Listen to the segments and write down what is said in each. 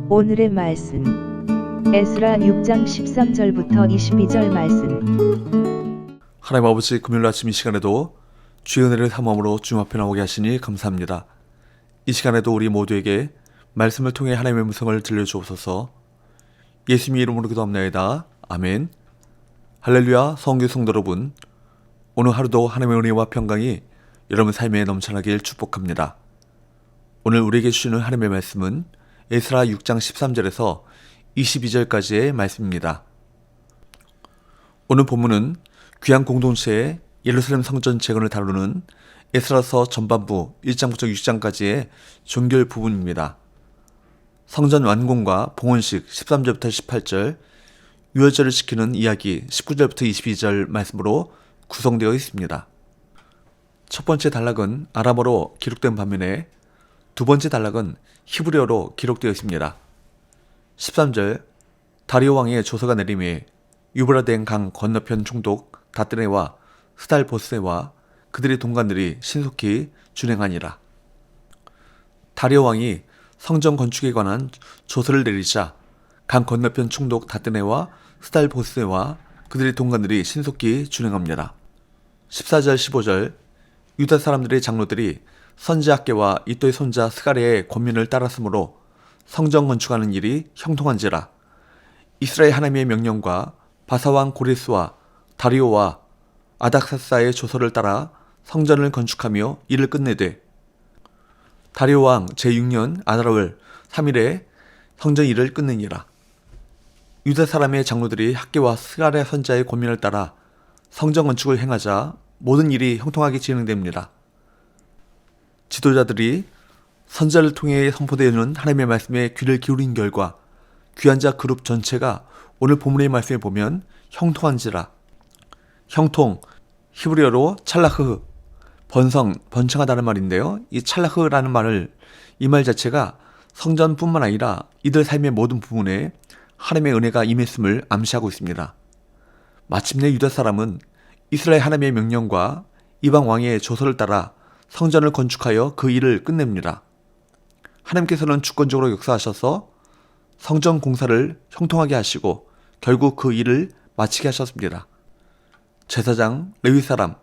오늘의 말씀 에스라 6장 13절부터 22절 말씀. 하나님 아버지, 금요일 아침 이 시간에도 주의 은혜를 탐험으로 주님 앞에 나오게 하시니 감사합니다. 이 시간에도 우리 모두에게 말씀을 통해 하나님의 음성을 들려주옵소서. 예수님의 이름으로 기도합나이다. 아멘. 할렐루야. 성교 성도 여러분, 오늘 하루도 하나님의 은혜와 평강이 여러분 삶에 넘쳐나길 축복합니다. 오늘 우리에게 주시는 하나님의 말씀은 에스라 6장 13절에서 22절까지의 말씀입니다. 오늘 본문은 귀한 공동체의 예루살렘 성전 재건을 다루는 에스라서 전반부 1장부터 6장까지의 종결 부분입니다. 성전 완공과 봉헌식 13절부터 18절, 유월절을 지키는 이야기 19절부터 22절 말씀으로 구성되어 있습니다. 첫 번째 단락은 아람어로 기록된 반면에 두 번째 단락은 히브리어로 기록되어 있습니다. 13절, 다리오 왕의 조서가 내림에 유브라덴 강 건너편 총독 다뜨네와 스달보스네와 그들의 동관들이 신속히 준행하니라. 다리오 왕이 성전 건축에 관한 조서를 내리자 강 건너편 총독 다뜨네와 스달보스네와 그들의 동관들이 신속히 준행합니다. 14절 15절, 유다 사람들의 장로들이 선지 학계와 이또의 손자 스가랴의 권면을 따랐으므로 성전 건축하는 일이 형통한지라. 이스라엘 하나님의 명령과 바사왕 고레스와 다리오와 아닥사스의 조서를 따라 성전을 건축하며 일을 끝내되 다리오 왕 제6년 아달월 3일에 성전 일을 끝내니라. 유다 사람의 장로들이 학계와 스가랴 선자의 권면을 따라 성전 건축을 행하자 모든 일이 형통하게 진행됩니다. 지도자들이 선자를 통해 선포되는 하나님의 말씀에 귀를 기울인 결과 귀한 자 그룹 전체가 오늘 본문의 말씀에 보면 형통한지라. 형통, 히브리어로 찰라흐, 번성하다는 말인데요. 이 찰라흐라는 말을, 이 말 자체가 성전뿐만 아니라 이들 삶의 모든 부분에 하나님의 은혜가 임했음을 암시하고 있습니다. 마침내 유다 사람은 이스라엘 하나님의 명령과 이방 왕의 조서를 따라 성전을 건축하여 그 일을 끝냅니다. 하나님께서는 주권적으로 역사하셔서 성전 공사를 형통하게 하시고 결국 그 일을 마치게 하셨습니다. 제사장, 레위 사람,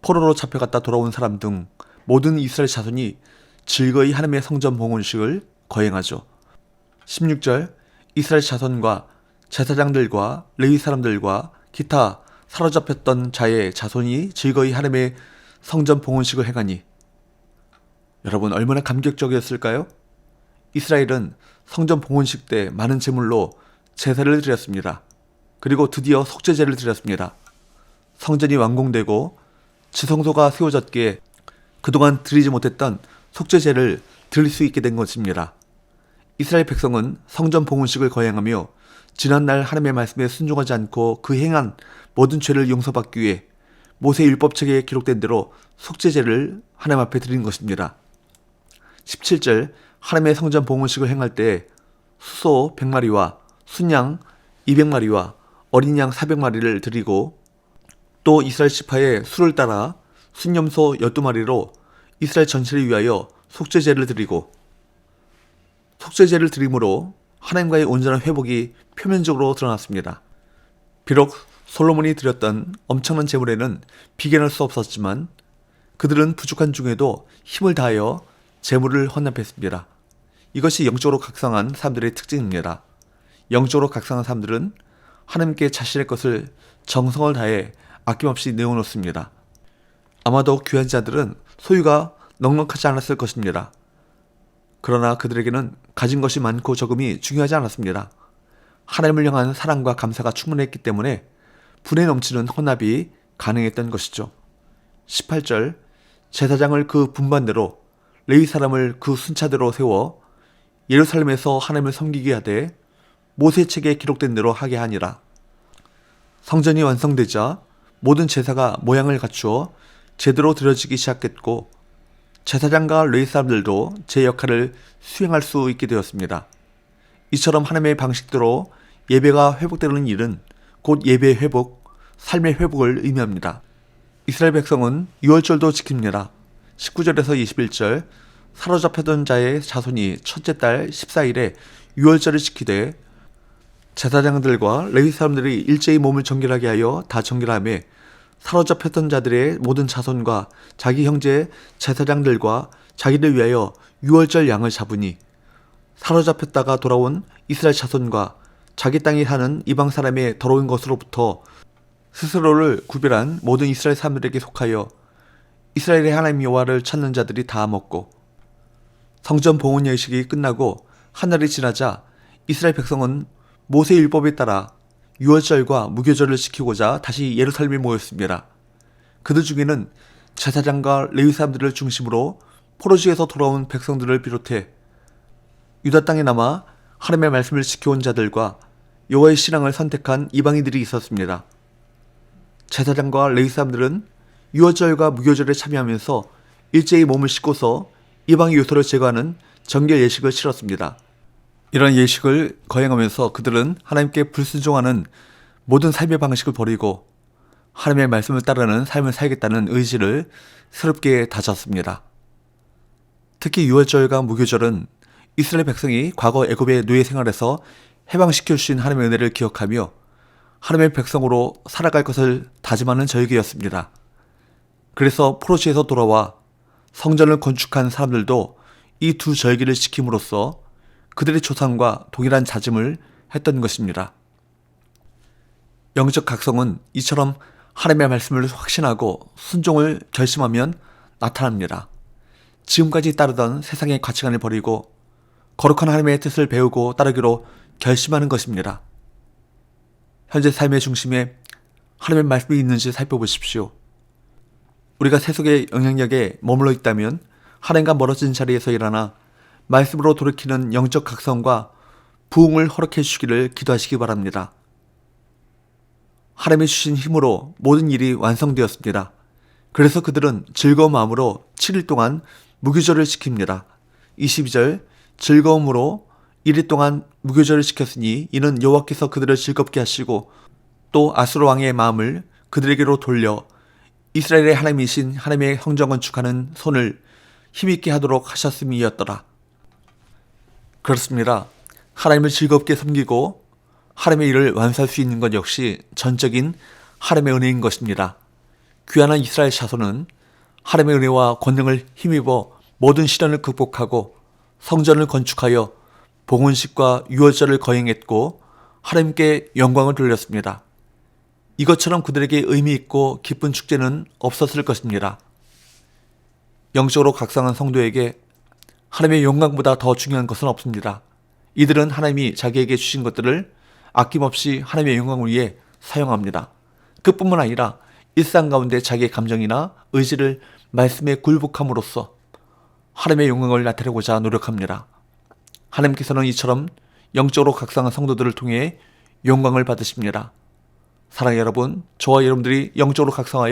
포로로 잡혀갔다 돌아온 사람 등 모든 이스라엘 자손이 즐거이 하나님의 성전 봉헌식을 거행하죠. 16절, 이스라엘 자손과 제사장들과 레위 사람들과 기타 사로잡혔던 자의 자손이 즐거이 하나님의 성전 봉헌식을 행하니. 여러분, 얼마나 감격적이었을까요? 이스라엘은 성전 봉헌식 때 많은 제물로 제사를 드렸습니다. 그리고 드디어 속죄제를 드렸습니다. 성전이 완공되고 지성소가 세워졌기에 그동안 드리지 못했던 속죄제를 드릴 수 있게 된 것입니다. 이스라엘 백성은 성전 봉헌식을 거행하며 지난날 하나님의 말씀에 순종하지 않고 그 행한 모든 죄를 용서받기 위해 모세 율법책에 기록된 대로 속죄제를 하나님 앞에 드린 것입니다. 17절, 하나님의 성전 봉헌식을 행할 때 수소 100마리와 순양 200마리와 어린 양 400마리를 드리고 또 이스라엘 지파의 수를 따라 순염소 12마리로 이스라엘 전체를 위하여 속죄제를 드리고, 속죄제를 드림으로 하나님과의 온전한 회복이 표면적으로 드러났습니다. 비록 솔로몬이 드렸던 엄청난 제물에는 비견할 수 없었지만 그들은 부족한 중에도 힘을 다하여 제물을 헌납했습니다. 이것이 영적으로 각성한 사람들의 특징입니다. 영적으로 각성한 사람들은 하나님께 자신의 것을 정성을 다해 아낌없이 내어놓습니다. 아마도 귀한 자들은 소유가 넉넉하지 않았을 것입니다. 그러나 그들에게는 가진 것이 많고 적음이 중요하지 않았습니다. 하나님을 향한 사랑과 감사가 충만했기 때문에 분에 넘치는 헌납이 가능했던 것이죠. 18절, 제사장을 그 분반대로 레위 사람을 그 순차대로 세워 예루살렘에서 하나님을 섬기게 하되 모세 책에 기록된 대로 하게 하니라. 성전이 완성되자 모든 제사가 모양을 갖추어 제대로 드려지기 시작했고 제사장과 레위 사람들도 제 역할을 수행할 수 있게 되었습니다. 이처럼 하나님의 방식대로 예배가 회복되는 일은 곧 예배의 회복, 삶의 회복을 의미합니다. 이스라엘 백성은 유월절도 지킵니다. 19절에서 21절, 사로잡혔던 자의 자손이 첫째 달 14일에 유월절을 지키되 제사장들과 레위 사람들이 일제히 몸을 정결하게 하여 다 정결하며 사로잡혔던 자들의 모든 자손과 자기 형제 제사장들과 자기를 위하여 유월절 양을 잡으니 사로잡혔다가 돌아온 이스라엘 자손과 자기 땅에 사는 이방 사람의 더러운 것으로부터 스스로를 구별한 모든 이스라엘 사람들에게 속하여 이스라엘의 하나님 여호와를 찾는 자들이 다 먹고 성전 봉헌 예식이 끝나고 한 달이 지나자 이스라엘 백성은 모세 율법에 따라 유월절과 무교절을 지키고자 다시 예루살렘에 모였습니다. 그들 중에는 제사장과 레위 사람들을 중심으로 포로지에서 돌아온 백성들을 비롯해 유다 땅에 남아 하나님의 말씀을 지켜온 자들과 여호와의 신앙을 선택한 이방인들이 있었습니다. 제사장과 레위 사람들은 유월절과 무교절에 참여하면서 일제히 몸을 씻고서 이방의 요소를 제거하는 정결 예식을 치렀습니다. 이런 예식을 거행하면서 그들은 하나님께 불순종하는 모든 삶의 방식을 버리고 하나님의 말씀을 따르는 삶을 살겠다는 의지를 새롭게 다졌습니다. 특히 유월절과 무교절은 이스라엘 백성이 과거 애굽의 노예 생활에서 해방시켜 주신 하나님의 은혜를 기억하며 하나님의 백성으로 살아갈 것을 다짐하는 절기였습니다. 그래서 포로시에서 돌아와 성전을 건축한 사람들도 이 두 절기를 지킴으로써 그들의 조상과 동일한 다짐을 했던 것입니다. 영적 각성은 이처럼 하나님의 말씀을 확신하고 순종을 결심하면 나타납니다. 지금까지 따르던 세상의 가치관을 버리고 거룩한 하나님의 뜻을 배우고 따르기로 결심하는 것입니다. 현재 삶의 중심에 하나님의 말씀이 있는지 살펴보십시오. 우리가 세속의 영향력에 머물러 있다면 하나님과 멀어진 자리에서 일어나 말씀으로 돌이키는 영적 각성과 부흥을 허락해 주시기를 기도하시기 바랍니다. 하나님이 주신 힘으로 모든 일이 완성되었습니다. 그래서 그들은 즐거운 마음으로 7일 동안 무교절을 지킵니다. 22절 즐거움으로 1일 동안 무교절을 지켰으니 이는 여호와께서 그들을 즐겁게 하시고 또 아수르 왕의 마음을 그들에게로 돌려 이스라엘의 하나님이신 하나님의 성전 건축하는 손을 힘있게 하도록 하셨음이었더라. 그렇습니다. 하나님을 즐겁게 섬기고 하나님의 일을 완수할 수 있는 것 역시 전적인 하나님의 은혜인 것입니다. 귀환한 이스라엘 자손은 하나님의 은혜와 권능을 힘입어 모든 시련을 극복하고 성전을 건축하여 봉헌식과 유월절을 거행했고 하나님께 영광을 돌렸습니다. 이것처럼 그들에게 의미 있고 기쁜 축제는 없었을 것입니다. 영적으로 각성한 성도에게 하나님의 영광보다 더 중요한 것은 없습니다. 이들은 하나님이 자기에게 주신 것들을 아낌없이 하나님의 영광을 위해 사용합니다. 그뿐만 아니라 일상 가운데 자기의 감정이나 의지를 말씀에 굴복함으로써 하나님의 영광을 나타내고자 노력합니다. 하나님께서는 이처럼 영적으로 각성한 성도들을 통해 영광을 받으십니다. 사랑하는 여러분, 저와 여러분들이 영적으로 각성하여